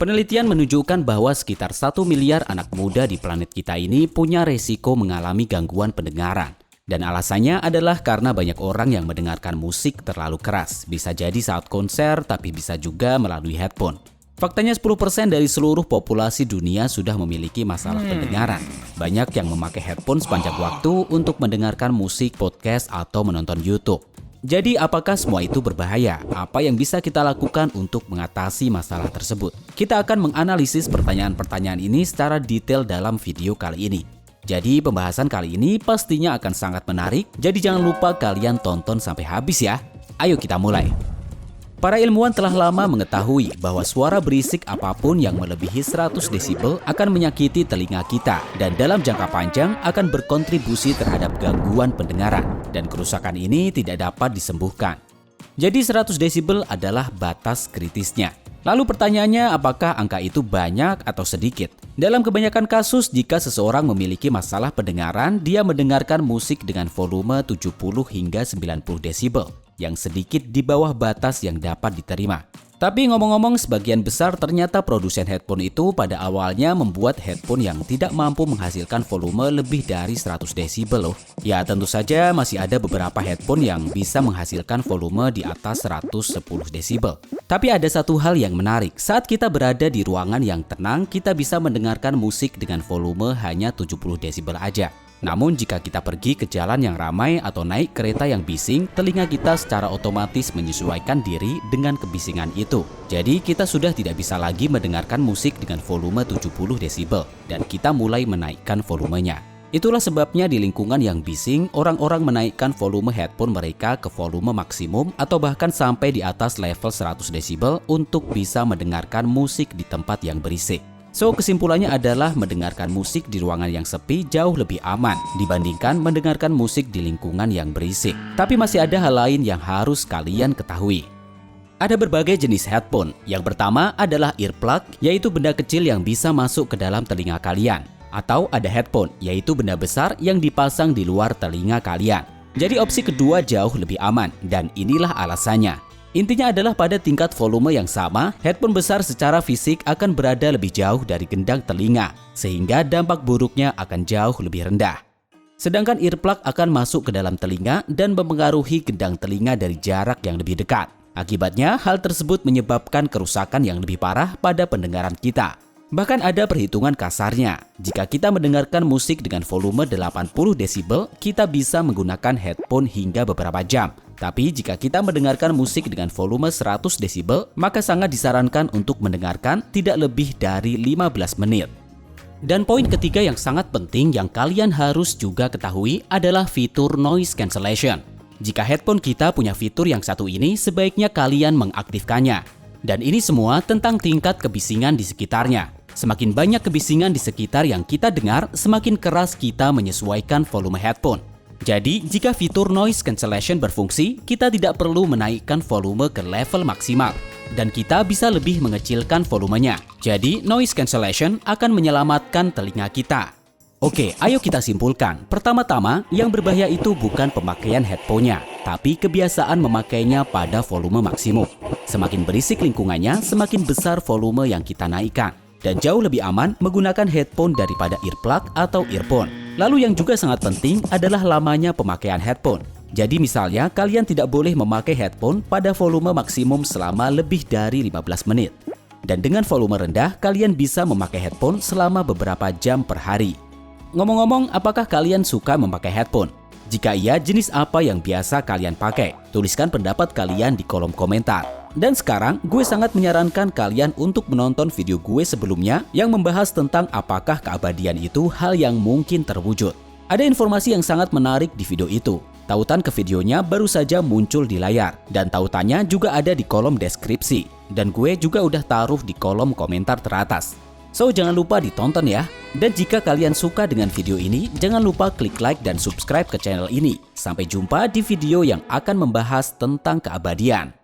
Penelitian menunjukkan bahwa sekitar 1 miliar anak muda di planet kita ini punya resiko mengalami gangguan pendengaran. Dan alasannya adalah karena banyak orang yang mendengarkan musik terlalu keras. Bisa jadi saat konser, tapi bisa juga melalui headphone. Faktanya 10% dari seluruh populasi dunia sudah memiliki masalah pendengaran. Banyak yang memakai headphone sepanjang waktu untuk mendengarkan musik, podcast, atau menonton YouTube. Jadi apakah semua itu berbahaya? Apa yang bisa kita lakukan untuk mengatasi masalah tersebut? Kita akan menganalisis pertanyaan-pertanyaan ini secara detail dalam video kali ini. Jadi pembahasan kali ini pastinya akan sangat menarik, jadi jangan lupa kalian tonton sampai habis ya. Ayo kita mulai. Para ilmuwan telah lama mengetahui bahwa suara berisik apapun yang melebihi 100 desibel akan menyakiti telinga kita dan dalam jangka panjang akan berkontribusi terhadap gangguan pendengaran dan kerusakan ini tidak dapat disembuhkan. Jadi 100 desibel adalah batas kritisnya. Lalu pertanyaannya, apakah angka itu banyak atau sedikit? Dalam kebanyakan kasus, jika seseorang memiliki masalah pendengaran, dia mendengarkan musik dengan volume 70 hingga 90 desibel. Yang sedikit di bawah batas yang dapat diterima. Tapi ngomong-ngomong, sebagian besar ternyata produsen headphone itu pada awalnya membuat headphone yang tidak mampu menghasilkan volume lebih dari 100 desibel loh. Ya tentu saja masih ada beberapa headphone yang bisa menghasilkan volume di atas 110 desibel. Tapi ada satu hal yang menarik, saat kita berada di ruangan yang tenang, kita bisa mendengarkan musik dengan volume hanya 70 desibel aja. Namun jika kita pergi ke jalan yang ramai atau naik kereta yang bising, telinga kita secara otomatis menyesuaikan diri dengan kebisingan itu. Jadi kita sudah tidak bisa lagi mendengarkan musik dengan volume 70 desibel dan kita mulai menaikkan volumenya. Itulah sebabnya di lingkungan yang bising, orang-orang menaikkan volume headphone mereka ke volume maksimum atau bahkan sampai di atas level 100 desibel untuk bisa mendengarkan musik di tempat yang berisik. So, kesimpulannya adalah mendengarkan musik di ruangan yang sepi jauh lebih aman dibandingkan mendengarkan musik di lingkungan yang berisik. Tapi masih ada hal lain yang harus kalian ketahui. Ada berbagai jenis headphone. Yang pertama adalah earplug, yaitu benda kecil yang bisa masuk ke dalam telinga kalian. Atau ada headphone, yaitu benda besar yang dipasang di luar telinga kalian. Jadi opsi kedua jauh lebih aman, dan inilah alasannya. Intinya adalah pada tingkat volume yang sama, headphone besar secara fisik akan berada lebih jauh dari gendang telinga, sehingga dampak buruknya akan jauh lebih rendah. Sedangkan earplug akan masuk ke dalam telinga dan mempengaruhi gendang telinga dari jarak yang lebih dekat. Akibatnya, hal tersebut menyebabkan kerusakan yang lebih parah pada pendengaran kita. Bahkan ada perhitungan kasarnya, jika kita mendengarkan musik dengan volume 80 desibel, kita bisa menggunakan headphone hingga beberapa jam. Tapi jika kita mendengarkan musik dengan volume 100 desibel, maka sangat disarankan untuk mendengarkan tidak lebih dari 15 menit. Dan poin ketiga yang sangat penting yang kalian harus juga ketahui adalah fitur noise cancellation. Jika headphone kita punya fitur yang satu ini, sebaiknya kalian mengaktifkannya. Dan ini semua tentang tingkat kebisingan di sekitarnya. Semakin banyak kebisingan di sekitar yang kita dengar, semakin keras kita menyesuaikan volume headphone. Jadi, jika fitur noise cancellation berfungsi, kita tidak perlu menaikkan volume ke level maksimal. Dan kita bisa lebih mengecilkan volumenya. Jadi, noise cancellation akan menyelamatkan telinga kita. Oke, ayo kita simpulkan. Pertama-tama, yang berbahaya itu bukan pemakaian headphone-nya, tapi kebiasaan memakainya pada volume maksimum. Semakin berisik lingkungannya, semakin besar volume yang kita naikkan. Dan jauh lebih aman menggunakan headphone daripada earplug atau earphone. Lalu yang juga sangat penting adalah lamanya pemakaian headphone. Jadi misalnya kalian tidak boleh memakai headphone pada volume maksimum selama lebih dari 15 menit. Dan dengan volume rendah, kalian bisa memakai headphone selama beberapa jam per hari. Ngomong-ngomong, apakah kalian suka memakai headphone? Jika iya, jenis apa yang biasa kalian pakai? Tuliskan pendapat kalian di kolom komentar. Dan sekarang, gue sangat menyarankan kalian untuk menonton video gue sebelumnya yang membahas tentang apakah keabadian itu hal yang mungkin terwujud. Ada informasi yang sangat menarik di video itu. Tautan ke videonya baru saja muncul di layar, dan tautannya juga ada di kolom deskripsi. Dan gue juga udah taruh di kolom komentar teratas. So, jangan lupa ditonton ya. Dan jika kalian suka dengan video ini, jangan lupa klik like dan subscribe ke channel ini. Sampai jumpa di video yang akan membahas tentang keabadian.